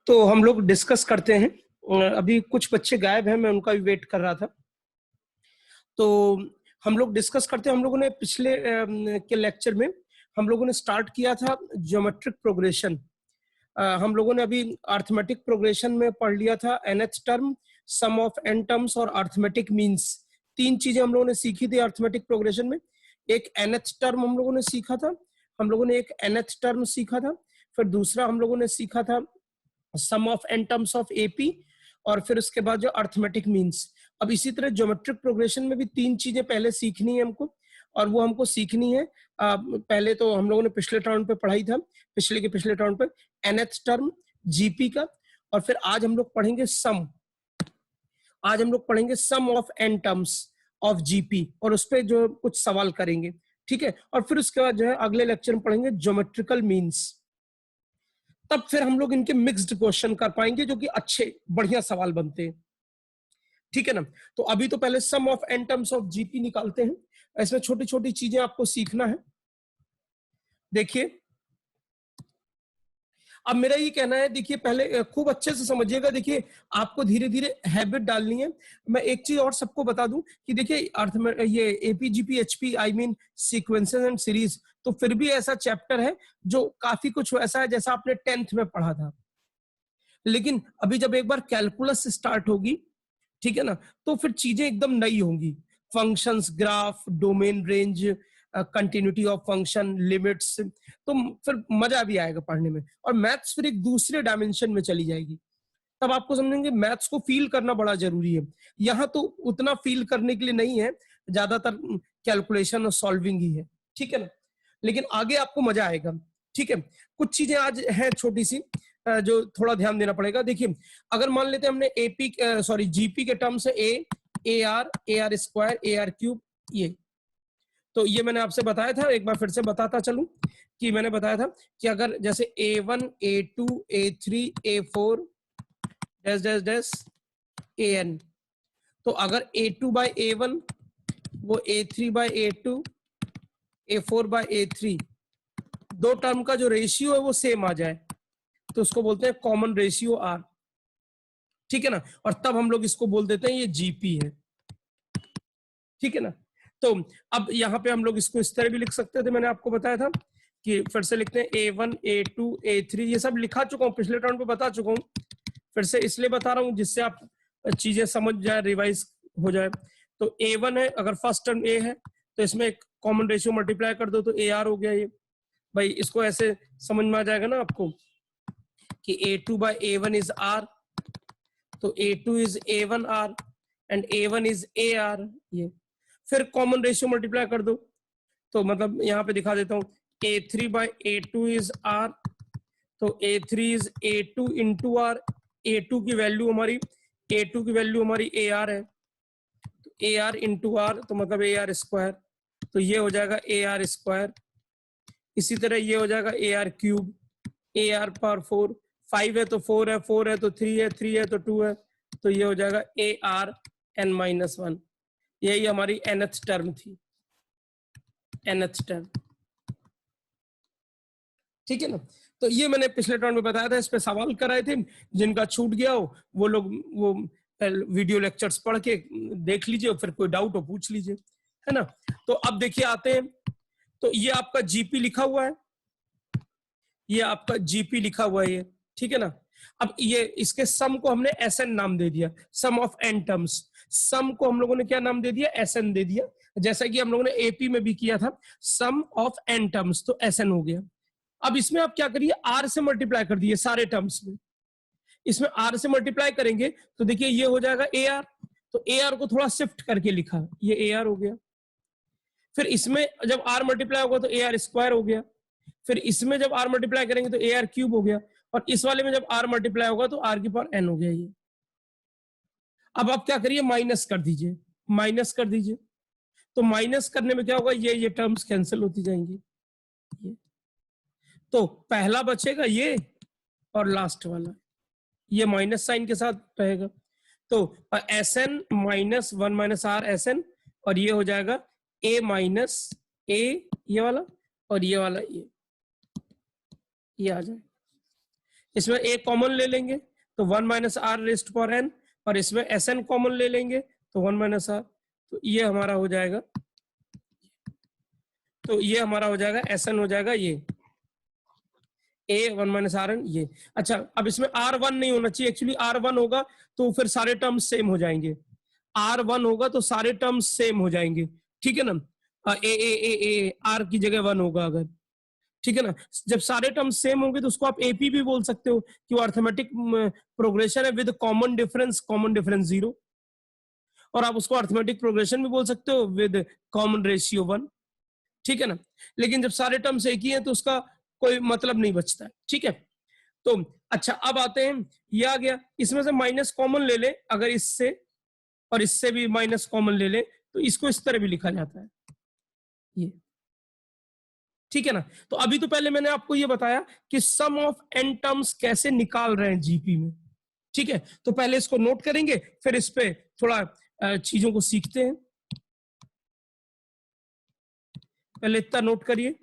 तो हम लोग डिस्कस करते हैं। अभी कुछ बच्चे गायब हैं, मैं उनका भी वेट कर रहा था। तो हम लोग डिस्कस करते हैं। हम लोगों ने पिछले के लेक्चर में हम लोगों ने स्टार्ट किया था ज्योमेट्रिक प्रोग्रेशन। हम लोगों ने अभी अर्थमेटिक प्रोग्रेशन में पढ़ लिया था nth term, sum of n terms और अर्थमेटिक मीन्स। तीन चीजें हम लोगों ने सीखी थी अर्थमेटिक प्रोग्रेशन में। एक nth टर्म हम लोगों ने सीखा था, हम लोगों ने एक nth टर्म सीखा था, फिर दूसरा हम लोगों ने सीखा था sum of n terms of AP, और फिर उसके बाद जो अर्थमेटिक मीन्स। अब इसी तरह ज्योमेट्रिक प्रोग्रेशन में भी तीन चीजें पहले सीखनी है हमको, और वो हमको सीखनी है। पहले तो हम लोगों ने पिछले टर्म पे पढ़ाई था, पिछले के पिछले टर्म पे nth टर्म GP का, और फिर आज हम लोग पढ़ेंगे सम। आज हम लोग पढ़ेंगे sum of n terms of GP, और उस पर जो कुछ सवाल करेंगे, ठीक है। और फिर उसके बाद जो है अगले लेक्चर में पढ़ेंगे ज्योमेट्रिकल मीन्स। तब फिर हम लोग इनके मिक्स्ड क्वेश्चन कर पाएंगे, जो कि अच्छे बढ़िया सवाल बनते हैं, ठीक है ना। तो अभी तो पहले sum of n terms of GP निकालते हैं। इसमें छोटी छोटी चीजें आपको सीखना है। देखिए, अब मेरा ये कहना है, देखिए पहले खूब अच्छे से समझिएगा। देखिए, आपको धीरे धीरे हैबिट डालनी है। मैं एक चीज और सबको बता दूं कि देखिए अर्थ में ये APGP HP I mean sequences and series, तो फिर भी ऐसा चैप्टर है जो काफी कुछ ऐसा है जैसा आपने 10th में पढ़ा था। लेकिन अभी जब एक बार कैलकुलस स्टार्ट होगी, ठीक है ना, तो फिर चीजें एकदम नई होंगी। Functions, graph, domain, range, continuity of function, limits, तो फिर मजा भी आएगा पढ़ने में। और मैथ्स फिर एक दूसरे डायमेंशन में चली जाएगी। तब आपको समझेंगे मैथ्स को फील करना बड़ा जरूरी है। यहाँ तो उतना फील करने के लिए नहीं है, ज्यादातर कैलकुलेशन और सॉल्विंग ही है, ठीक है ना। लेकिन आगे आपको मजा आएगा, ठीक है। कुछ चीजें आज है छोटी सी जो थोड़ा ध्यान देना पड़ेगा। देखिए, अगर मान लेते हैं हमने GP के टर्म से AR स्क्वायर, AR क्यूब, ये तो ये मैंने आपसे बताया था, एक बार फिर से बताता चलूं कि मैंने बताया था कि अगर जैसे A1 A2 A3 A4 dash dash dash AN, तो अगर A2 बाय A1 वो A3 bye A2 A4 bye A3, दो टर्म का जो रेशियो है वो सेम आ जाए, तो उसको बोलते हैं कॉमन रेशियो R, ठीक है ना। और तब हम लोग इसको बोल देते हैं ये GP है, ठीक है ना। तो अब यहाँ पे हम लोग इसको इस तरह भी लिख सकते थे, मैंने आपको बताया था कि फिर से लिखते हैं A1 A2 A3, ये सब लिखा चुका हूँ, पिछले टर्म पे बता चुका हूँ, फिर से इसलिए बता रहा हूँ जिससे आप चीजें समझ जाए, रिवाइज हो जाए। तो A1 है, अगर फर्स्ट टर्म A है तो इसमें एक कॉमन रेशियो मल्टीप्लाई कर दो तो AR हो गया। ये भाई इसको ऐसे समझ में आ जाएगा ना आपको कि A2 by A1 is R, तो A2 is A1 R and A1 is AR। ये फिर कॉमन रेशियो मल्टीप्लाई कर दो, तो मतलब यहाँ पे दिखा देता हूँ, A3 by A2 is R, तो A3 is A2 into R। A2 की वैल्यू हमारी AR है, तो AR into R तो मतलब AR स्क्वायर, तो ये हो जाएगा AR स्क्वायर। इसी तरह ये हो जाएगा AR क्यूब, AR पावर 4, 5 है तो 4 है, 4 है तो 3 है, 3 है तो 2 है, तो ये हो जाएगा ARn-1। यही हमारी nth टर्म थी, nth टर्म, ठीक है ना। तो ये मैंने पिछले टर्म में बताया था, इस पे सवाल कराए थे। जिनका छूट गया हो वो लोग वो वीडियो लेक्चर्स पढ़ के देख लीजिए, फिर कोई डाउट हो पूछ लीजिए, है ना। तो अब देखिए आते हैं, तो ये आपका GP लिखा हुआ है, ये आपका GP लिखा हुआ है ये, ठीक है ना। अब ये इसके सम को हमने SN नाम दे दिया, सम ऑफ n टर्म्स। सम को हम लोगों ने क्या नाम दे दिया? SN दे दिया, जैसा कि हम लोगों ने AP में भी किया था, सम ऑफ n टर्म्स, तो SN हो गया। अब इसमें आप क्या करिए, R से मल्टीप्लाई कर दिए सारे टर्म्स में। इसमें R से मल्टीप्लाई करेंगे तो देखिए ये हो जाएगा AR, तो AR को थोड़ा शिफ्ट करके लिखा, ये AR हो गया। फिर इसमें जब R मल्टीप्लाई होगा तो AR स्क्वायर हो गया। फिर इसमें जब R मल्टीप्लाई करेंगे तो AR क्यूब हो गया, और इस वाले में जब R मल्टीप्लाई होगा तो R की पावर n हो गया ये। अब आप क्या करिए, माइनस कर दीजिए, माइनस कर दीजिए, तो माइनस करने में क्या होगा, ये टर्म्स कैंसिल होती जाएंगी, ये तो पहला बचेगा ये, और लास्ट वाला ये माइनस साइन के साथ रहेगा, तो SN -1 माइनस R SN, और ये हो जाएगा A माइनस A, ये वाला, और ये वाला ये आ जाए। इसमें a कॉमन ले लेंगे तो 1 minus R raised power n, और इसमें Sn कॉमन ले लेंगे तो 1 माइनस आर, तो ये हमारा हो जाएगा, तो ये हमारा हो जाएगा Sn हो जाएगा ये a 1 माइनस आर एन ये। अच्छा, अब इसमें R1 नहीं होना चाहिए, एक्चुअली R1 होगा तो फिर सारे टर्म्स सेम हो जाएंगे, R1 होगा तो सारे टर्म्स सेम हो जाएंगे, ठीक है ना। ए आर की जगह 1 होगा अगर, ठीक है ना। जब सारे टर्म्स सेम होंगे तो उसको आप एपी भी बोल सकते हो कि वो अर्थमेटिक प्रोग्रेशन है विद कॉमन डिफरेंस 0, और आप उसको अर्थमेटिक प्रोग्रेशन भी बोल सकते हो विद कॉमन रेशियो 1, ठीक है ना। लेकिन जब सारे टर्म्स एक ही हैं तो उसका कोई मतलब नहीं बचता है, ठीक है। तो अच्छा, अब आते हैं, ये आ गया, इसमें से माइनस कॉमन ले ले अगर इससे, और इससे भी माइनस कॉमन ले ले तो इसको इस तरह भी लिखा जाता है ये, ठीक है ना। तो अभी तो पहले मैंने आपको ये बताया कि सम ऑफ एन टर्म्स कैसे निकाल रहे हैं जीपी में, ठीक है। तो पहले इसको नोट करेंगे, फिर इस पे थोड़ा चीजों को सीखते हैं। पहले इतना नोट करिए,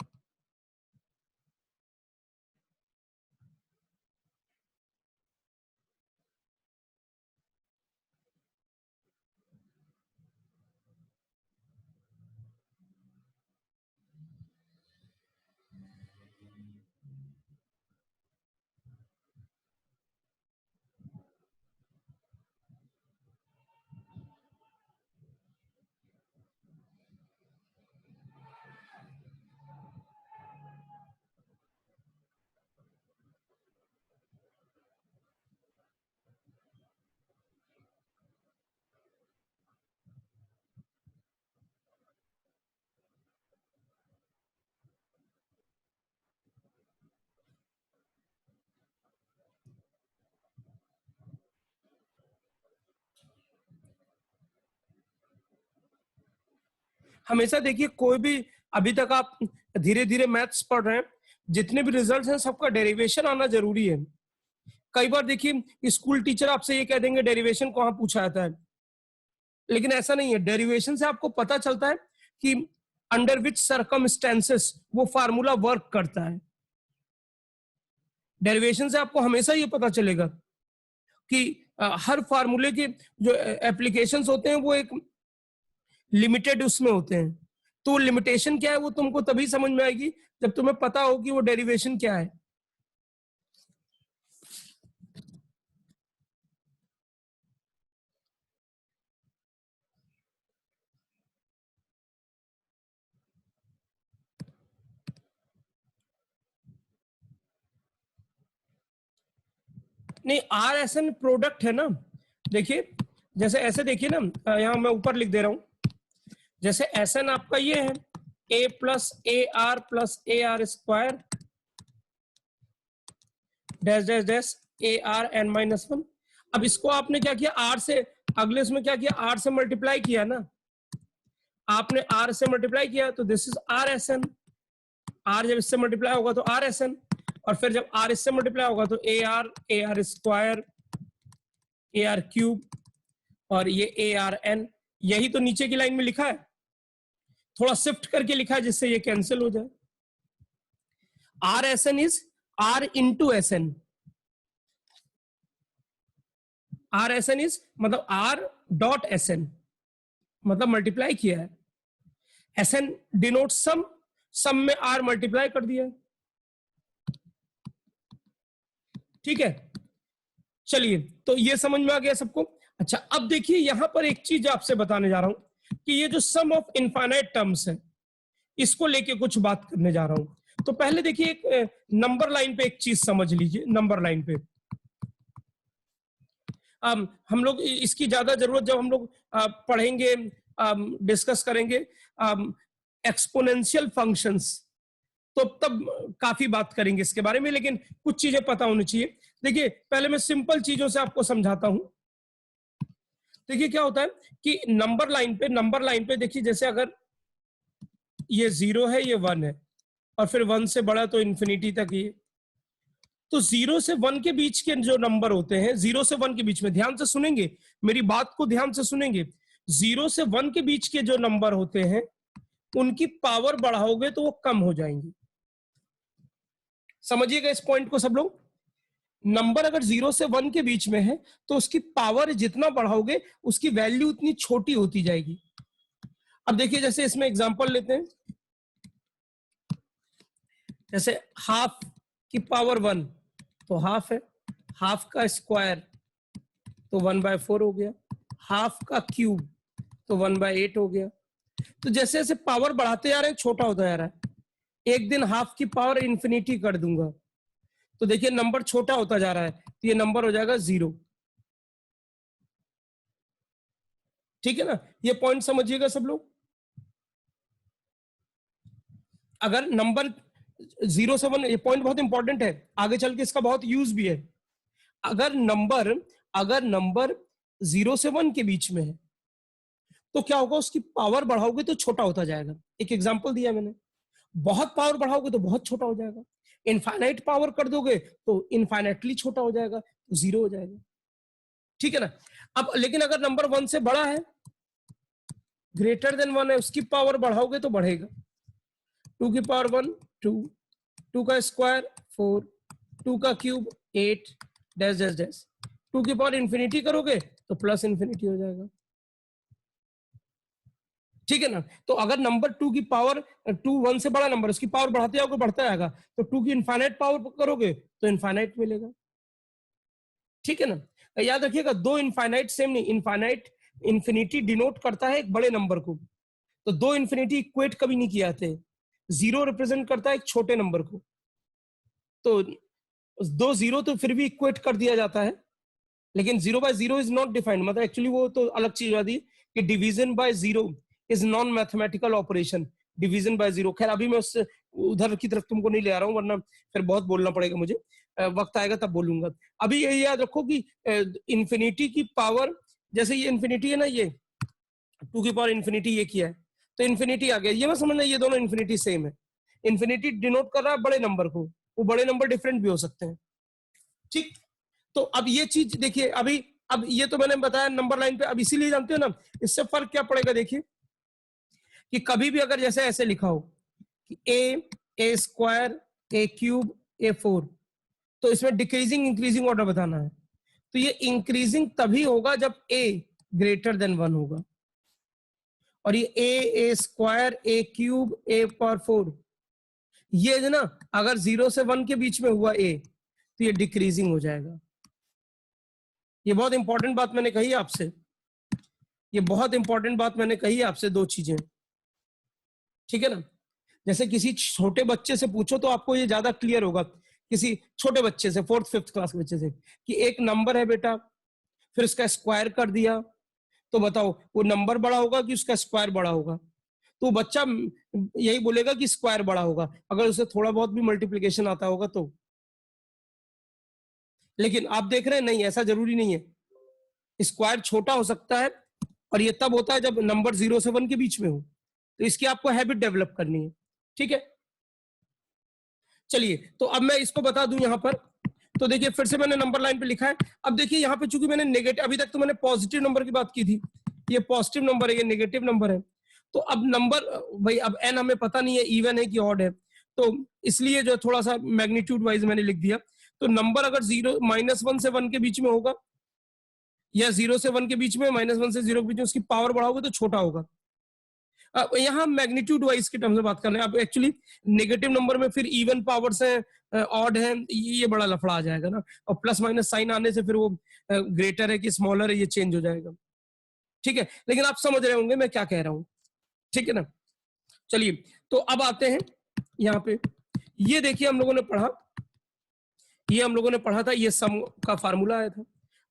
हमेशा देखिए कोई भी, अभी तक आप धीरे धीरे मैथ्स पढ़ रहे हैं, जितने भी रिजल्ट्स हैं सबका डेरिवेशन आना जरूरी है। कई बार देखिए स्कूल टीचर आपसे ये कह देंगे डेरिवेशन कहाँ पूछा जाता है, लेकिन ऐसा नहीं है। डेरिवेशन से आपको पता चलता है कि अंडर विच सर्कमस्टेंसेस वो फार्मूला वर्क करता है। डेरिवेशन से आपको हमेशा ये पता चलेगा कि हर फार्मूले के जो एप्लीकेशंस होते हैं वो एक लिमिटेड उसमें होते हैं। तो लिमिटेशन क्या है वो तुमको तभी समझ में आएगी जब तुम्हें पता हो कि वो डेरिवेशन क्या है। नहीं, आर एस एन प्रोडक्ट है ना। देखिए जैसे ऐसे देखिए ना, यहाँ मैं ऊपर लिख दे रहा हूं, जैसे एस एन आपका ये है a plus a are square dash dash dash a are N minus 1। अब इसको आपने क्या किया, आर से अगले उसमें क्या किया, आर से मल्टीप्लाई किया ना, आपने आर से मल्टीप्लाई किया तो this is R S N. R जब इससे मल्टीप्लाई होगा तो आर एस एन, और फिर जब आर इससे मल्टीप्लाई होगा तो A R square A R cube और ये ए आर एन। यही तो नीचे की लाइन में लिखा है, थोड़ा शिफ्ट करके लिखा है जिससे ये कैंसिल हो जाए। R S N is R into S N. R S N is मतलब आर डॉट एस एन, मतलब मल्टीप्लाई किया है। S N denote sum, sum में आर मल्टीप्लाई कर दिया, ठीक है। चलिए तो ये समझ में आ गया सबको। अच्छा, अब देखिए यहां पर एक चीज आपसे बताने जा रहा हूं कि ये जो सम ऑफ इनफाइनाइट टर्म्स है इसको लेके कुछ बात करने जा रहा हूं। तो पहले देखिए एक नंबर लाइन पे एक चीज समझ लीजिए। नंबर लाइन पे हम लोग इसकी ज्यादा जरूरत जब हम लोग पढ़ेंगे, डिस्कस करेंगे एक्सपोनेंशियल फंक्शंस, तो तब काफी बात करेंगे इसके बारे में, लेकिन कुछ चीजें पता होनी चाहिए। देखिए पहले मैं सिंपल चीजों से आपको समझाता हूं। देखिए क्या होता है कि नंबर लाइन पे देखिए, जैसे अगर ये 0 है, ये 1 है, और फिर 1 से बड़ा तो इन्फिनिटी तक ये, तो 0 से 1 के बीच के जो नंबर होते हैं, 0 से 1 के बीच में, ध्यान से सुनेंगे मेरी बात को, ध्यान से सुनेंगे। 0 से 1 के बीच के जो नंबर होते हैं उनकी पावर बढ़ाओगे तो वो कम हो जाएंगी। समझिएगा इस पॉइंट को सब लोग। नंबर अगर 0 से 1 के बीच में है तो उसकी पावर जितना बढ़ाओगे उसकी वैल्यू उतनी छोटी होती जाएगी। अब देखिए जैसे इसमें एग्जांपल लेते हैं, जैसे हाफ की पावर 1 तो हाफ है, हाफ का स्क्वायर तो 1/4 हो गया, हाफ का क्यूब तो 1/8 हो गया। तो जैसे जैसे पावर बढ़ाते जा रहे हैं छोटा होता जा रहा है। एक दिन हाफ की पावर इंफिनिटी कर दूंगा तो देखिए नंबर छोटा होता जा रहा है, तो ये नंबर हो जाएगा 0। ठीक है ना, ये पॉइंट समझिएगा सब लोग। अगर नंबर 0 से 1, ये पॉइंट बहुत इंपॉर्टेंट है, आगे चल के इसका बहुत यूज भी है। अगर नंबर 0 से 1 के बीच में है तो क्या होगा, उसकी पावर बढ़ाओगे तो छोटा होता जाएगा। एक एग्जांपल दिया मैंने, बहुत पावर बढ़ाओगे तो बहुत छोटा हो जाएगा, इनफाइनाइट पावर कर दोगे तो इनफाइनाइटली छोटा हो जाएगा, तो 0 हो जाएगा। ठीक है ना। अब लेकिन अगर नंबर 1 से बड़ा है, ग्रेटर देन 1 है, उसकी पावर बढ़ाओगे तो बढ़ेगा। 2 की पावर 1 2, 2 का स्क्वायर 4, 2 का क्यूब 8 डैश डैश डैश, 2 की पावर इंफिनिटी करोगे तो प्लस इंफिनिटी हो जाएगा। ठीक है ना। तो अगर नंबर 2 की पावर 2 1 से बड़ा नंबर, उसकी पावर बढ़ाते जाओगे बढ़ता जाएगा, तो 2 की इनफाइनाइट पावर करोगे तो इनफाइनाइट मिलेगा। ठीक है ना। याद रखिएगा, दो इनफाइनाइट सेम नहीं, इनफाइनाइट इंफिनिटी डिनोट करता है एक बड़े नंबर को, तो दो इंफिनिटी इक्वेट कभी नहीं किए जाते। 0 रिप्रेजेंट करता है एक छोटे नंबर को, तो 2 0 तो फिर भी इक्वेट कर दिया जाता है, लेकिन 0/0 इज नॉट डिफाइंड, मतलब एक्चुअली वो तो अलग चीज आती है कि division bye 0 is non mathematical operation. Division bye 0, खैर अभी मैं उससे उधर की तरफ तुमको नहीं ले आ रहा हूँ, वरना फिर बहुत बोलना पड़ेगा मुझे, वक्त आएगा तब बोलूंगा। अभी ये याद रखो कि इंफिनिटी की पावर, जैसे ये इंफिनिटी है ना, ये 2 की पावर इंफिनिटी ये किया है, तो इंफिनिटी आ गया, ये मैं समझना ये दोनों इंफिनिटी सेम है। इंफिनिटी डिनोट कर रहा है बड़े नंबर को, वो बड़े नंबर डिफरेंट भी हो सकते हैं। ठीक, तो अब ये चीज देखिए, अभी अब ये तो मैंने बताया नंबर लाइन पे, अब इसीलिए जानते हो ना, इससे फर्क क्या पड़ेगा। देखिए कि कभी भी अगर जैसे ऐसे लिखा हो कि ए स्क्वायर ए क्यूब A4, तो इसमें डिक्रीजिंग इंक्रीजिंग ऑर्डर बताना है, तो ये इंक्रीजिंग तभी होगा जब a ग्रेटर देन 1 होगा, और ये ए स्क्वायर ए क्यूब A/4, ये है ना, अगर 0 से 1 के बीच में हुआ a तो ये डिक्रीजिंग हो जाएगा। ये बहुत इंपॉर्टेंट बात मैंने कही आपसे, ये बहुत इंपॉर्टेंट बात मैंने कही आपसे, दो चीजें। ठीक है ना। जैसे किसी छोटे बच्चे से पूछो तो आपको ये ज्यादा क्लियर होगा, किसी छोटे बच्चे से, 4th 5th क्लास के बच्चे से, कि एक नंबर है बेटा, फिर उसका स्क्वायर कर दिया, तो बताओ वो नंबर बड़ा होगा कि उसका स्क्वायर बड़ा होगा। तो बच्चा यही बोलेगा कि स्क्वायर बड़ा होगा, अगर उसे थोड़ा बहुत भी मल्टीप्लिकेशन आता होगा तो। लेकिन आप देख रहे हैं नहीं, ऐसा जरूरी नहीं है, स्क्वायर छोटा हो सकता है, और ये तब होता है जब नंबर 0 से 1 के बीच में हो, तो इसकी आपको हैबिट डेवलप करनी है। ठीक है, चलिए तो अब मैं इसको बता दूं यहां पर, तो देखिए फिर से मैंने नंबर लाइन पे लिखा है। अब देखिए यहाँ पे चूंकि मैंने नेगेटिव, अभी तक तो मैंने पॉजिटिव नंबर की बात की थी, ये पॉजिटिव नंबर है, ये नेगेटिव नंबर है, तो अब नंबर भाई, अब एन हमें पता नहीं है इवन है कि ऑड है, तो इसलिए जो थोड़ा सा मैग्नीट्यूड वाइज मैंने लिख दिया। तो नंबर अगर -1 से 1 के बीच में होगा, या 0 से 1 के बीच में, -1 से 0 के बीच में, उसकी पावर बढ़ाओगे तो छोटा होगा। अब यहाँ मैग्नीट्यूड वाइज के टर्म्स में बात कर रहे हैं। अब एक्चुअली नेगेटिव नंबर में फिर इवन पावर्स हैं, ऑड है, ये बड़ा लफड़ा आ जाएगा ना, और प्लस माइनस साइन आने से फिर वो ग्रेटर है कि स्मॉलर है, ये चेंज हो जाएगा। ठीक है, लेकिन आप समझ रहे होंगे मैं क्या कह रहा हूँ। ठीक है ना। चलिए तो अब आते हैं यहाँ पे, ये देखिए हम लोगों ने पढ़ा, ये हम लोगों ने पढ़ा था, ये सम का फार्मूला आया था।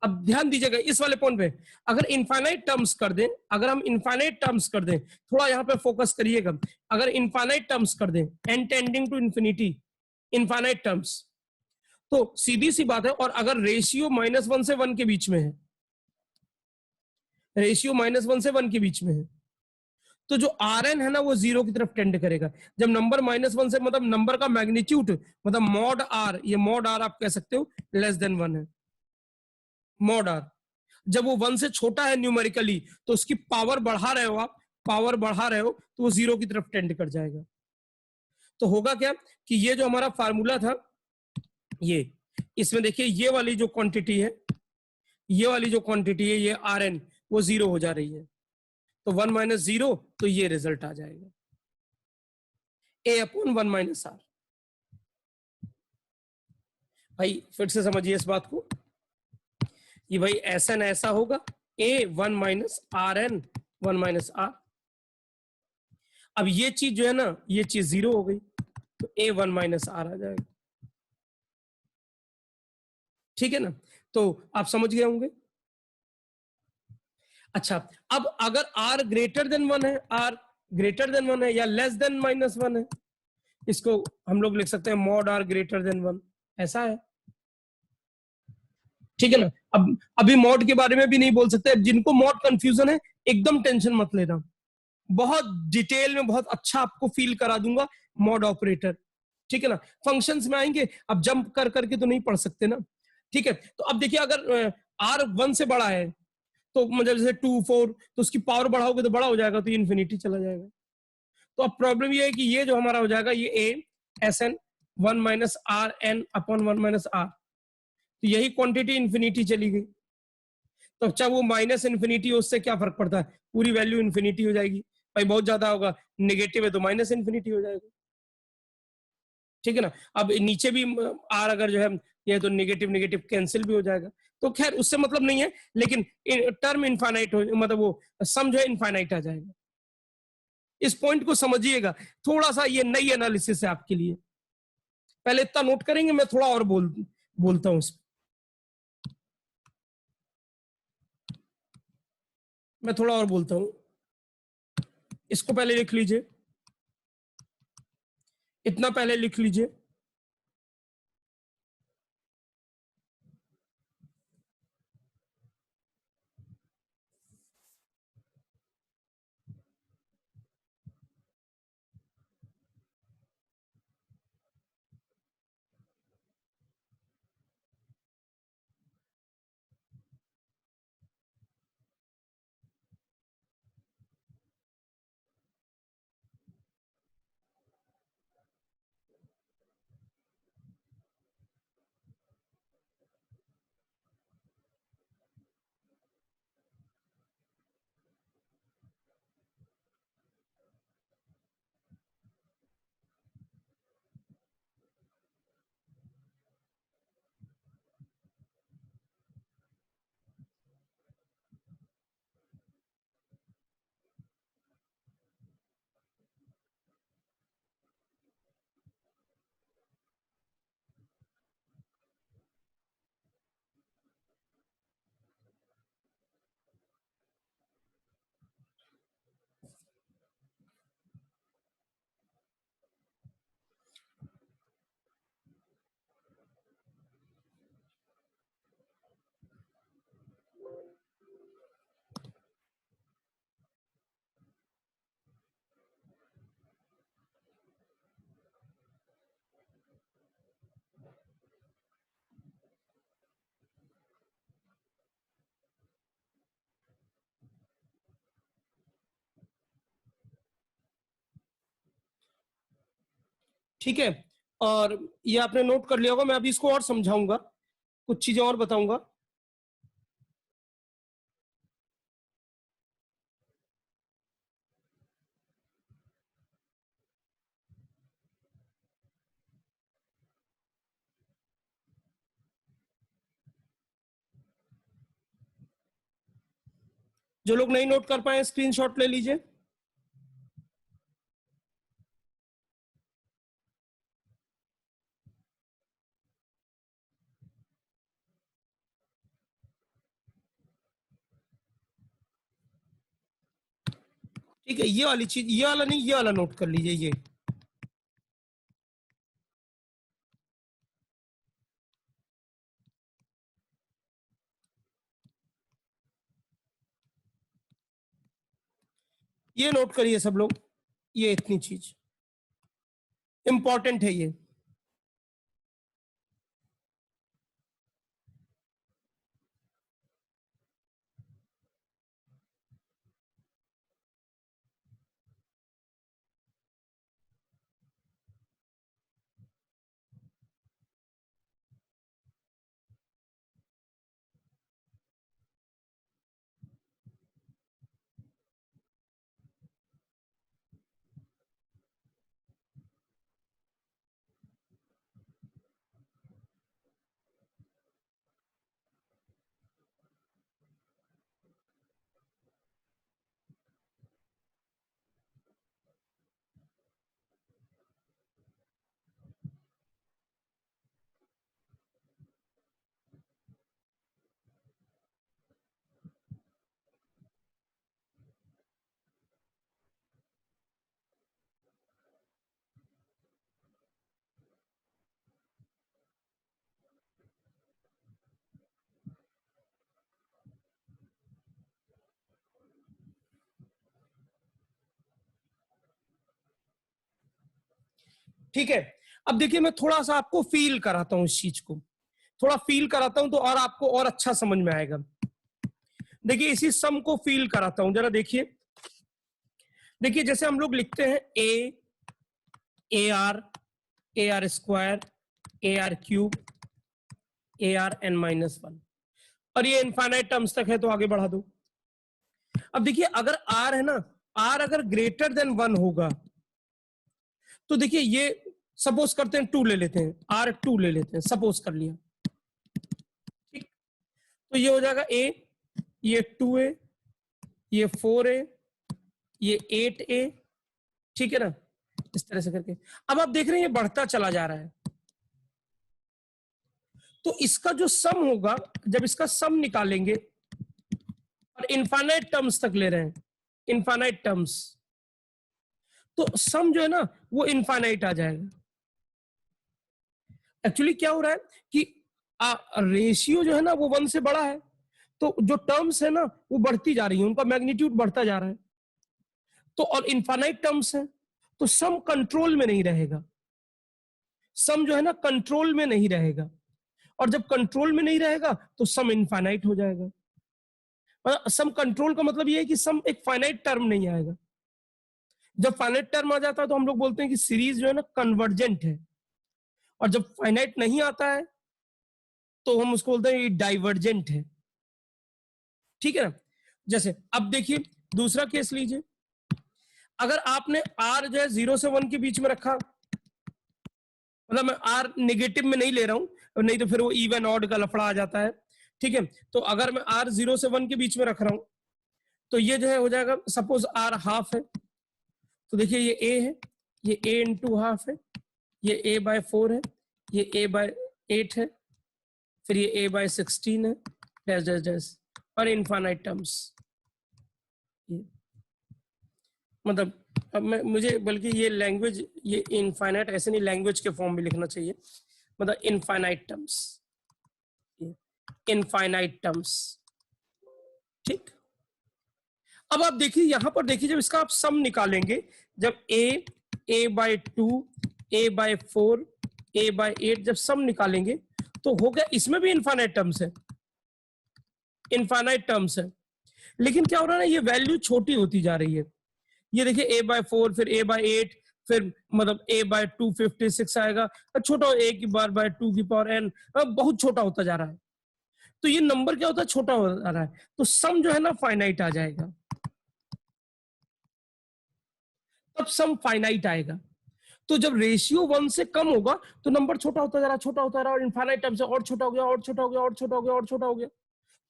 अब ध्यान दीजिएगा इस वाले पॉइंट पे, अगर इनफाइनाइट टर्म्स कर दें, अगर हम इनफाइनाइट टर्म्स कर दें, थोड़ा यहाँ पे फोकस करिएगा, अगर इनफाइनाइट टर्म्स कर दें, N tending to infinity, infinite terms, तो सीधी सी बात है, और अगर रेशियो -1 से 1 के बीच में है, रेशियो -1 से 1 के बीच में है, तो जो Rn है ना वो 0 की तरफ टेंड करेगा। जब नंबर -1 से, मतलब नंबर का मैग्नीट्यूड, मतलब मॉड R, ये मॉड R आप कह सकते हो, लेस देन 1 है, मॉड R। जब वो 1 से छोटा है न्यूमेरिकली, तो उसकी पावर बढ़ा रहे हो आप, पावर बढ़ा रहे हो, तो वो 0 की तरफ टेंड कर जाएगा। तो होगा क्या कि ये जो हमारा फार्मूला था, ये इसमें देखिए ये वाली जो क्वांटिटी है, ये वाली जो क्वांटिटी है, ये आर एन, वो जीरो हो जा रही है, तो 1 माइनस जीरो, तो ये रिजल्ट आ जाएगा ए अपॉन 1 माइनस आर। भाई फिर से समझिए इस बात को, कि भाई एस एन ऐसा होगा, A 1 minus R N 1 minus R. अब ये चीज जो है ना, ये चीज जीरो हो गई, तो ए 1 माइनस आर आ जाएगा। ठीक है ना, तो आप समझ गए होंगे। अच्छा, अब अगर आर ग्रेटर देन 1 है, आर ग्रेटर देन 1 है या लेस देन माइनस 1 है, इसको हम लोग लिख सकते हैं मॉड आर ग्रेटर देन 1, ऐसा है। ठीक है ना, अब अभी मॉड के बारे में भी नहीं बोल सकते, जिनको मॉड कंफ्यूजन है एकदम टेंशन मत लेना, बहुत डिटेल में बहुत अच्छा आपको फील करा दूंगा मॉड ऑपरेटर। ठीक है ना, फंक्शंस में आएंगे, अब जंप कर करके तो नहीं पढ़ सकते ना। ठीक है, तो अब देखिए अगर आर 1 से बड़ा है, तो मतलब जैसे 2 4, तो उसकी पावर बढ़ाओगे तो बड़ा हो जाएगा, तो ये इन्फिनिटी चला जाएगा। तो अब प्रॉब्लम ये है कि ये जो हमारा हो जाएगा, ये A S N 1 minus R N upon 1 minus R, तो यही क्वांटिटी इन्फिनिटी चली गई। तो अच्छा, वो माइनस इन्फिनिटी हो, उससे क्या फर्क पड़ता है, पूरी वैल्यू इन्फिनिटी हो जाएगी। भाई बहुत ज्यादा होगा, नेगेटिव है तो माइनस इन्फिनिटी हो जाएगा। ठीक है ना, अब नीचे भी आर अगर जो है, ये तो नेगेटिव नेगेटिव कैंसिल भी हो जाएगा, तो खैर उससे मतलब नहीं है, लेकिन टर्म इनफाइनाइट हो, मतलब वो सम जो है इनफाइनाइट आ जाएगा। इस पॉइंट को समझिएगा, थोड़ा सा ये नई एनालिसिस है आपके लिए। पहले इतना नोट करेंगे, मैं थोड़ा और बोलता हूं मैं थोड़ा और बोलता हूं, इसको पहले लिख लीजिए, इतना पहले लिख लीजिए। ठीक है, और ये आपने नोट कर लिया होगा, मैं अभी इसको और समझाऊंगा, कुछ चीजें और बताऊंगा। जो लोग नहीं नोट कर पाए स्क्रीनशॉट ले लीजिए। ठीक है, ये वाली चीज, ये वाला नहीं, ये वाला नोट कर लीजिए, ये नोट करिए सब लोग, ये इतनी चीज इंपॉर्टेंट है ये। ठीक है। अब देखिए मैं थोड़ा सा आपको फील कराता हूँ इस चीज को, थोड़ा फील कराता हूं तो और आपको और अच्छा समझ में आएगा। देखिए इसी सम को फील कराता हूं, जरा देखिए। देखिए जैसे हम लोग लिखते हैं A are square, A R cube, A are N minus one, और ये इनफाइनाइट टर्म्स तक है तो आगे बढ़ा दो। अब देखिए अगर आर है ना, आर अगर ग्रेटर देन 1 होगा तो देखिए ये सपोज करते हैं 2 ले लेते हैं, आर 2 ले लेते हैं, सपोज कर लिया, ठीक। तो ये हो जाएगा ए, ये 2a, ये 4a, ये 8a, ठीक है ना, इस तरह से करके। अब आप देख रहे हैं ये बढ़ता चला जा रहा है, तो इसका जो सम होगा, जब इसका सम निकालेंगे और इनफाइनाइट टर्म्स तक ले रहे हैं, इनफाइनाइट टर्म्स, तो सम जो है ना वो इनफाइनाइट आ जाएगा। एक्चुअली क्या हो रहा है कि रेशियो जो है ना वो 1 से बड़ा है, तो जो टर्म्स है ना वो बढ़ती जा रही है, उनका मैग्नीट्यूड बढ़ता जा रहा है, तो और इनफाइनाइट टर्म्स है तो सम कंट्रोल में नहीं रहेगा, सम जो है ना कंट्रोल में नहीं रहेगा, और जब कंट्रोल में नहीं रहेगा तो सम इनफाइनाइट हो जाएगा। सम कंट्रोल का मतलब ये है कि सम एक फाइनाइट टर्म नहीं आएगा। जब फाइनाइट टर्म आ जाता है तो हम लोग बोलते हैं कि सीरीज जो है ना कन्वर्जेंट है, और जब फाइनाइट नहीं आता है तो हम उसको बोलते हैं ये डाइवर्जेंट है, ठीक है ना। जैसे अब देखिए दूसरा केस लीजिए, अगर आपने आर जो है 0 से 1 के बीच में रखा, मतलब मैं आर नेगेटिव में नहीं ले रहा हूं, नहीं तो फिर वो इवन ऑड का लफड़ा आ जाता है, ठीक है। तो अगर मैं आर 0 से 1 के बीच में रख रहा हूं तो ये जो है हो जाएगा, सपोज आर हाफ है, तो देखिए ये ए है, ये ए इंटू हाफ है, ये ए बाय 4 है, ये ए बाय 8 है, फिर ये ए बाय 16 है, डैश डैश डैश, और इनफाइनाइट टर्म्स। मतलब अब मैं मुझे बल्कि ये लैंग्वेज, ये इनफाइनाइट ऐसे नहीं, लैंग्वेज के फॉर्म में लिखना चाहिए, मतलब इनफाइनाइट टर्म्स, इनफाइनाइट टर्म्स, ठीक। अब आप देखिए यहां पर देखिए जब इसका आप सम निकालेंगे, जब ए बाय 2, ए बाय 4, ए बाय 8 जब सम निकालेंगे तो हो गया, इसमें भी इनफाइनाइट टर्म्स है, इनफाइनाइट टर्म्स है, लेकिन क्या हो रहा है ना, ये वैल्यू छोटी होती जा रही है। ये देखिए ए बाय 4, फिर ए बाय 8, फिर मतलब ए बाय 256 आएगा, छोटा ए की बाय 2 की पावर n, बहुत छोटा होता जा रहा है, तो ये नंबर क्या होता है, छोटा हो जा रहा है, तो सम जो है ना फाइनाइट आ जाएगा, तब सम फाइनाइट आएगा। तो जब रेशियो 1 से कम होगा तो नंबर छोटा होता जा रहा, छोटा होता जा रहा, और इनफाइनाइट टर्म से और छोटा हो गया, और छोटा हो गया, और छोटा हो गया, और छोटा हो गया,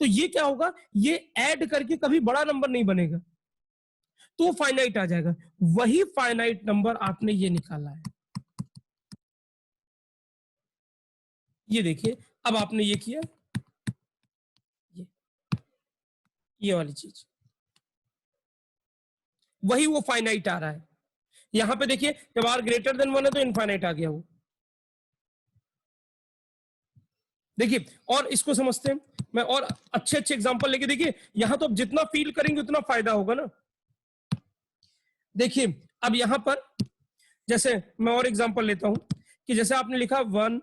तो ये क्या होगा, ये ऐड करके कभी बड़ा नंबर नहीं बनेगा, तो फाइनाइट आ जाएगा। वही फाइनाइट नंबर आपने ये निकाला है, ये देखिए अब आपने ये किया, ये वाली चीज, वही वो फाइनाइट आ रहा है। यहां पे देखिए जब आर ग्रेटर देन 1 है तो इनफाइनाइट आ गया वो, देखिए। और इसको समझते हैं, मैं और अच्छे अच्छे एग्जांपल लेके, देखिए यहां तो अब जितना फील करेंगे उतना फायदा होगा ना। देखिए अब यहां पर जैसे मैं और एग्जांपल लेता हूं कि जैसे आपने लिखा 1,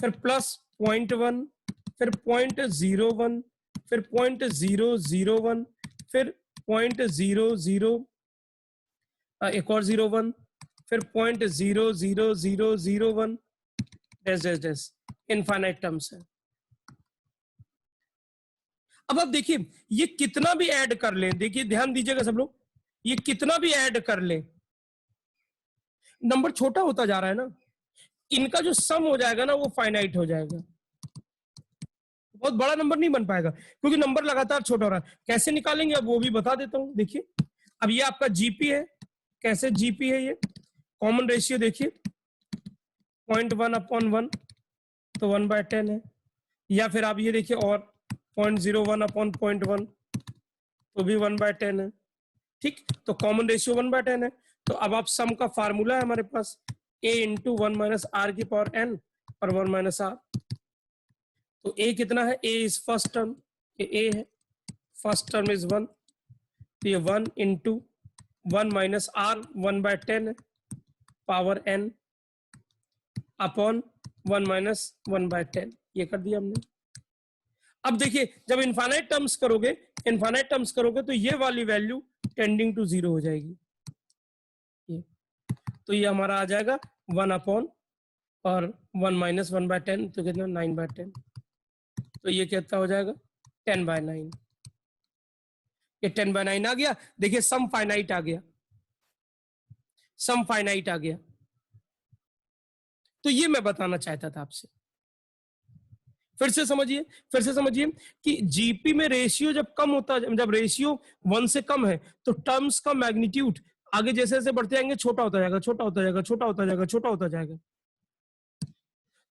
फिर प्लस 0.1, फिर 0.01, फिर 0.001, फिर 0.00, एक और 01, फिर 0.00001, dash dash dash, infinite terms है। अब आप देखिए ये कितना भी ऐड कर लें, देखिए ध्यान दीजिएगा सब लोग, ये कितना भी ऐड कर लें नंबर छोटा होता जा रहा है ना, इनका जो सम हो जाएगा ना वो फाइनाइट हो जाएगा, बहुत बड़ा नंबर नहीं बन पाएगा, क्योंकि नंबर लगातार छोटा हो रहा है। कैसे निकालेंगे अब वो भी बता देता हूं, देखिए अब ये आपका जीपी है, कैसे जीपी है, ये कॉमन रेशियो देखिए 0.1/1 तो 1/10 है, या फिर आप ये देखिए और 0.01/0.1 तो भी 1/10 है, ठीक। तो कॉमन रेशियो 1/10 है, तो अब आप सम का फार्मूला है हमारे पास a इंटू 1 माइनस आर की पावर n और 1 माइनस आर, तो a कितना है, a इज फर्स्ट टर्म, ये a है, फर्स्ट टर्म इज 1, तो ये 1 इंटू 1 माइनस आर 1/10 है, पावर n अपॉन 1 माइनस 1/10, ये कर दिया हमने। अब देखिए जब इनफाइनाइट टर्म्स करोगे तो ये वाली वैल्यू टेंडिंग टू 0 हो जाएगी। ये तो ये हमारा आ जाएगा 1 अपॉन और 1 माइनस 1/10, तो कितना 9/10, तो ये कितना हो जाएगा 10/9। ये 10/9 आ गया। देखिए सम फाइनाइट आ गया, सम फाइनाइट आ गया। तो ये मैं बताना चाहता था आपसे। फिर से समझिए कि जीपी में रेशियो जब कम होता है, जब रेशियो 1 से कम है तो टर्म्स का मैग्नीट्यूड आगे जैसे जैसे बढ़ते जाएंगे छोटा होता जाएगा, छोटा होता जाएगा, छोटा होता जाएगा, छोटा होता जाएगा।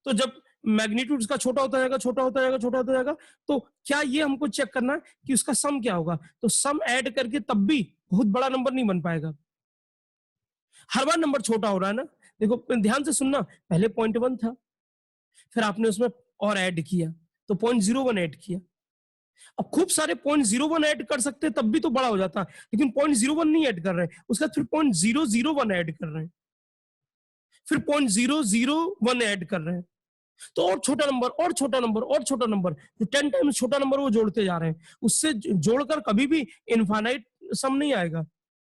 तो जब मैग्नीट्यूड का छोटा होता जाएगा, छोटा होता जाएगा, छोटा होता जाएगा, तो क्या ये हमको चेक करना है कि उसका सम क्या होगा। तो सम ऐड करके तब भी बहुत बड़ा नंबर नहीं बन पाएगा, हर बार नंबर छोटा हो रहा है ना। देखो ध्यान से सुनना, पहले 0.1 था, फिर आपने उसमें और ऐड किया तो 0.01 ऐड किया। अब खूब सारे 0.01 ऐड कर सकते तब भी तो बड़ा हो जाता, लेकिन 0.01 नहीं ऐड कर रहे हैं, उसका फिर 0.001 ऐड कर रहे हैं, फिर 0.001 ऐड कर रहे हैं, तो और छोटा नंबर और छोटा नंबर और छोटा नंबर, जो 10 टाइम्स छोटा नंबर वो जोड़ते जा रहे हैं। उससे जोड़कर कभी भी इनफाइनाइट सम नहीं आएगा,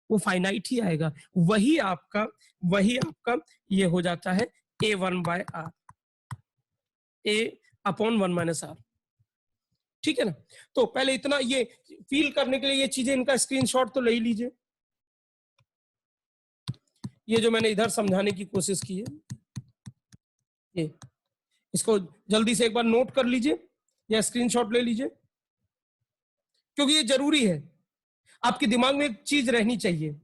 वो फाइनाइट ही आएगा। वही आपका ये हो जाता है A1/R, A upon 1 minus R। ठीक है ना। तो पहले इतना ये फील करने के लिए ये चीजें, इनका स्क्रीनशॉट तो ले ही लीजिए। ये जो मैंने इधर समझाने की कोशिश की है, ये इसको जल्दी से एक बार नोट कर लीजिए या स्क्रीनशॉट ले लीजिए, क्योंकि ये जरूरी है। आपके दिमाग में एक चीज रहनी चाहिए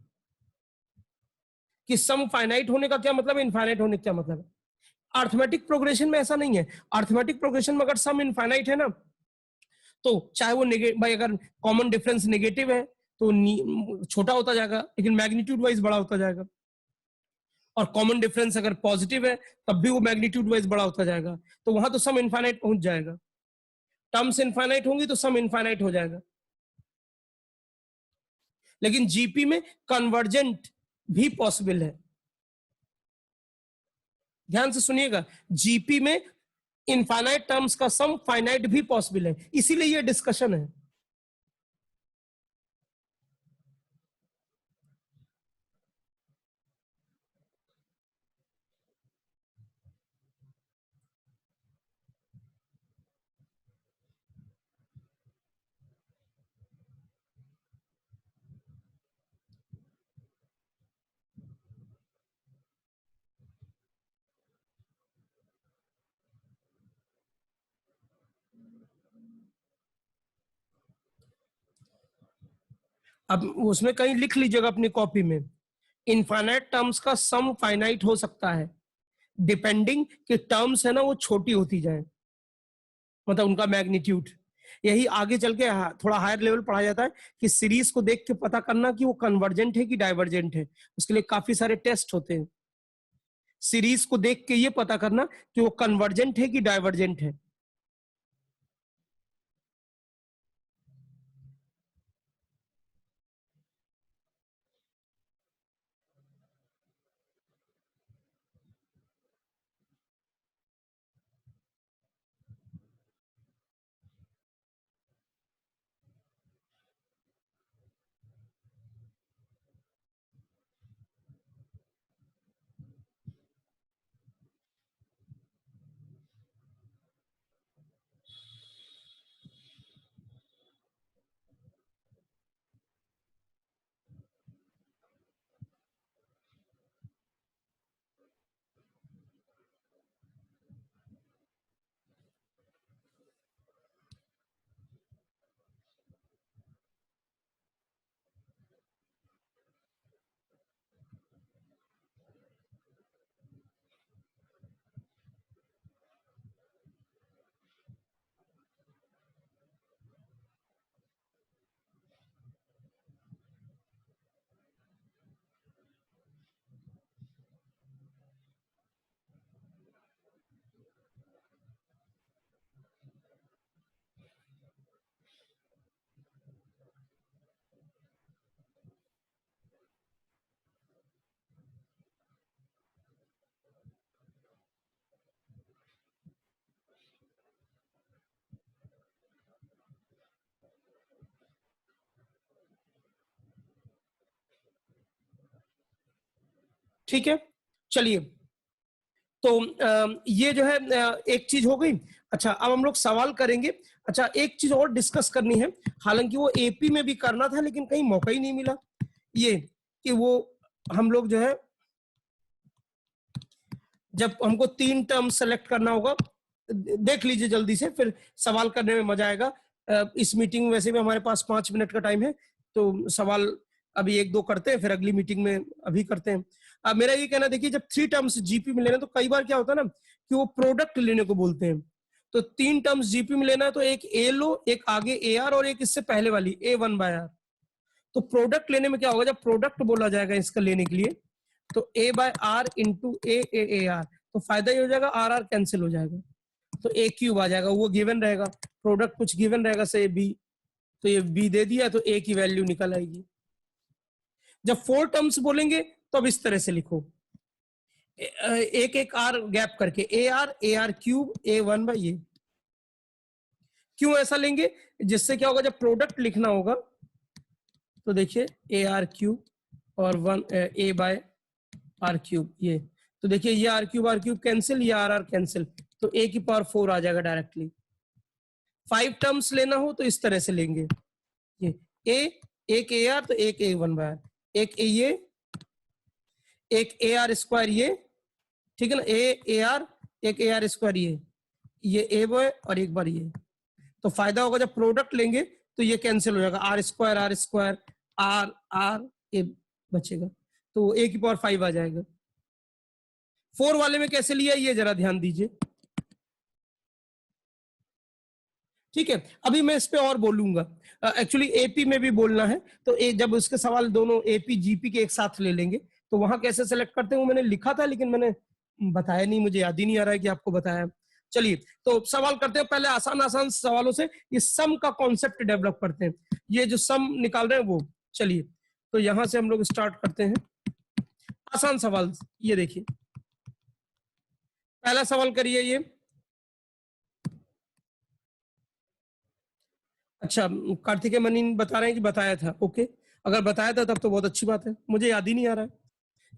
कि सम फाइनाइट होने का क्या मतलब है, इनफाइनाइट होने का क्या मतलब है। अर्थमेटिक प्रोग्रेशन में ऐसा नहीं है। अर्थमेटिक प्रोग्रेशन में अगर सम इनफाइनाइट है ना, तो चाहे वो भाई अगर कॉमन डिफरेंस नेगेटिव है तो छोटा होता जाएगा, लेकिन मैग्नीट्यूड वाइज बड़ा होता जाएगा। और कॉमन डिफरेंस अगर पॉजिटिव है तब भी वो मैग्नीट्यूड वाइज बड़ा होता जाएगा। तो वहां तो सम इनफाइनाइट पहुंच जाएगा। टर्म्स इनफाइनाइट होंगी तो सम इनफाइनाइट हो जाएगा। लेकिन जीपी में कन्वर्जेंट भी पॉसिबल है। ध्यान से सुनिएगा, जीपी में इनफाइनाइट टर्म्स का सम फाइनाइट भी पॉसिबल है, इसीलिए ये डिस्कशन है। अब उसमें कहीं लिख लीजिएगा अपनी कॉपी में, इनफाइनाइट टर्म्स का सम फाइनाइट हो सकता है, डिपेंडिंग कि टर्म्स है ना वो छोटी होती जाए, मतलब उनका मैग्नीट्यूड। यही आगे चल के थोड़ा हायर लेवल पढ़ा जाता है कि सीरीज को देख के पता करना कि वो कन्वर्जेंट है कि डाइवर्जेंट है। उसके लिए काफी सारे टेस्ट होते हैं। सीरीज को देख के ये पता करना कि वो कन्वर्जेंट है कि डाइवर्जेंट है। ठीक है, चलिए। तो ये जो है एक चीज हो गई। अच्छा, अब हम लोग सवाल करेंगे। अच्छा, एक चीज और डिस्कस करनी है, हालांकि वो एपी में भी करना था लेकिन कहीं मौका ही नहीं मिला, ये कि वो हम लोग जो है जब हमको 3 टर्म सेलेक्ट करना होगा, देख लीजिए जल्दी से, फिर सवाल करने में मजा आएगा। इस मीटिंग में वैसे भी हमारे पास 5 मिनट का टाइम है, तो सवाल अभी 1-2 करते हैं, फिर अगली मीटिंग में अभी करते हैं। अब मेरा ये कहना, देखिए जब 3 टर्म्स जीपी में लेना, तो कई बार क्या होता है ना कि वो प्रोडक्ट लेने को बोलते हैं। तो 3 टर्म्स जीपी में लेना है, तो एक ए लो, एक आगे ए आर, और एक इससे पहले वाली ए 1/r। तो प्रोडक्ट लेने में क्या होगा, जब प्रोडक्ट बोला जाएगा इसका लेने के लिए, तो a by r into a r, तो फायदा ये हो जाएगा, आर आर कैंसिल हो जाएगा, तो ए क्यूब आ जाएगा, वो गिवन रहेगा। प्रोडक्ट कुछ गिवन रहेगा, से बी, तो ये बी दे दिया, तो ए की वैल्यू निकल आएगी। जब 4 टर्म्स बोलेंगे तो अब इस तरह से लिखो, एक एक आर गैप करके, ए आर क्यूब ए 1/a। क्यों ऐसा लेंगे, जिससे क्या होगा, जब प्रोडक्ट लिखना होगा तो देखिए ए आर क्यूब और 1 ए बाय आर क्यूब, ये तो देखिए ये आर क्यूब कैंसिल, ये आर आर कैंसिल, तो ए की पावर 4 आ जाएगा डायरेक्टली। 5 टर्म्स लेना हो तो इस तरह से लेंगे, ये ए, एक ए आर, तो एक ए 1/r, एक ये, एक ए आर स्क्वायर, ये ठीक है ना, ए आर, एक ए आर स्क्वायर, ये ए बॉय, और एक बार ये। तो फायदा होगा, जब प्रोडक्ट लेंगे तो ये कैंसिल हो जाएगा, आर स्क्वायर आर आर, ए बचेगा, तो ए की पावर 5 आ जाएगा। 4 वाले में कैसे लिया, ये जरा ध्यान दीजिए, ठीक है। अभी मैं इस पे और बोलूंगा, एक्चुअली एपी में भी बोलना है, तो जब उसके सवाल दोनों एपी जीपी के एक साथ ले लेंगे, तो वहां कैसे सेलेक्ट करते हैं वो मैंने लिखा था, लेकिन मैंने बताया नहीं, मुझे याद ही नहीं आ रहा है कि आपको बताया। चलिए, तो सवाल करते हैं, पहले आसान आसान सवालों से ये सम का कॉन्सेप्ट डेवलप करते हैं, ये जो सम निकाल रहे हैं वो। चलिए, तो यहां से हम लोग स्टार्ट करते हैं। आसान सवाल, ये देखिए, पहला सवाल करिए ये। अच्छा, कार्तिकेय मनीन बता रहे हैं कि बताया था, ओके, अगर बताया था तब तो बहुत अच्छी बात है, मुझे याद ही नहीं आ रहा है।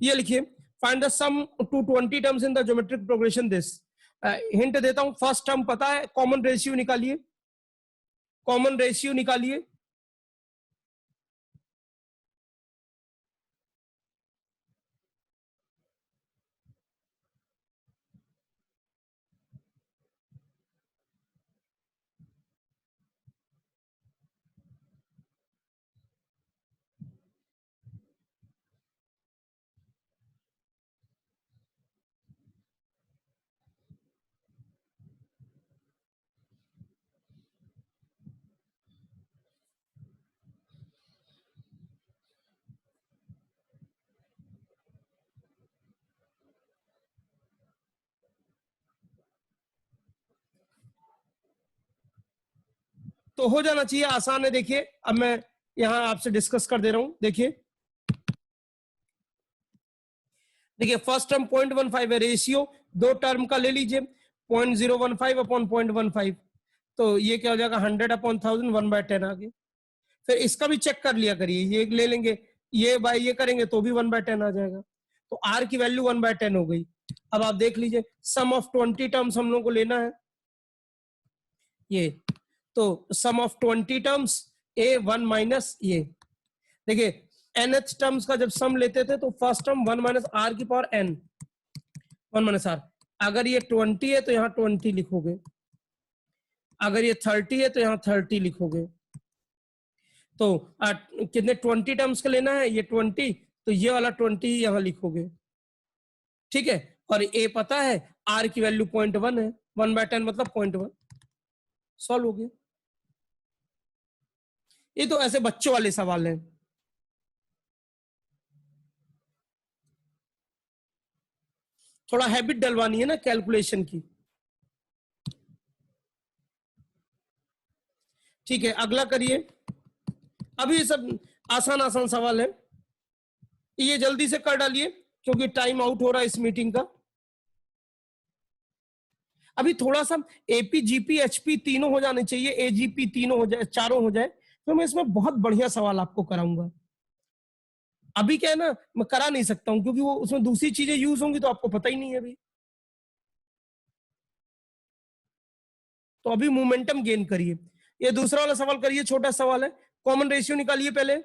ये लिखिए, find the sum to 20 terms in the geometric progression this. Hint देता हूं, फर्स्ट टर्म पता है, कॉमन रेशियो निकालिए, कॉमन रेशियो निकालिए। तो हो जाना चाहिए, आसान है। देखिए, अब मैं यहां आपसे डिस्कस कर दे रहा हूं, देखिए देखिए, फर्स्ट टर्म 0.15 है, रेशियो 2 टर्म का ले लीजिए, 0.015 अपॉन 0.15, तो ये क्या हो जाएगा, 100/1000, 1/10 आ गया। फिर इसका भी चेक कर लिया करिए, ये ले लेंगे, ये बाय ये करेंगे तो भी 1/10 आ जाएगा, तो आर की वैल्यू 1/10 हो गई। अब आप देख लीजिए, सम ऑफ 20 टर्म्स हम लोग को लेना है, ये तो सम ऑफ 20 टर्म्स, ए 1 माइनस ये, देखिए nth टर्म्स का जब सम लेते थे तो फर्स्ट टर्म 1 माइनस आर की पावर n, 1 माइनस आर। अगर ये 20 है तो यहाँ 20 लिखोगे, अगर ये 30 है तो यहाँ 30 लिखोगे। तो कितने 20 टर्म्स का लेना है, ये 20, तो ये वाला 20 यहाँ लिखोगे, ठीक है। और ए पता है, आर की वैल्यू 0.1 है, 1/10 मतलब 0.1, सॉल्व हो गया। ये तो ऐसे बच्चों वाले सवाल हैं, थोड़ा हैबिट डलवानी है ना कैलकुलेशन की। ठीक है, अगला करिए। अभी सब आसान आसान सवाल है, ये जल्दी से कर डालिए क्योंकि टाइम आउट हो रहा है इस मीटिंग का। अभी थोड़ा सा एपी जीपी एचपी तीनों हो जाने चाहिए, एजीपी तीनों हो जाए, चारों हो जाए, तो मैं इसमें बहुत बढ़िया सवाल आपको कराऊंगा। अभी क्या है ना, मैं करा नहीं सकता हूँ क्योंकि वो उसमें दूसरी चीजें यूज होंगी तो आपको पता ही नहीं है अभी। तो अभी मोमेंटम गेन करिए। ये दूसरा वाला सवाल करिए, छोटा सवाल है। कॉमन रेशियो निकालिए पहले।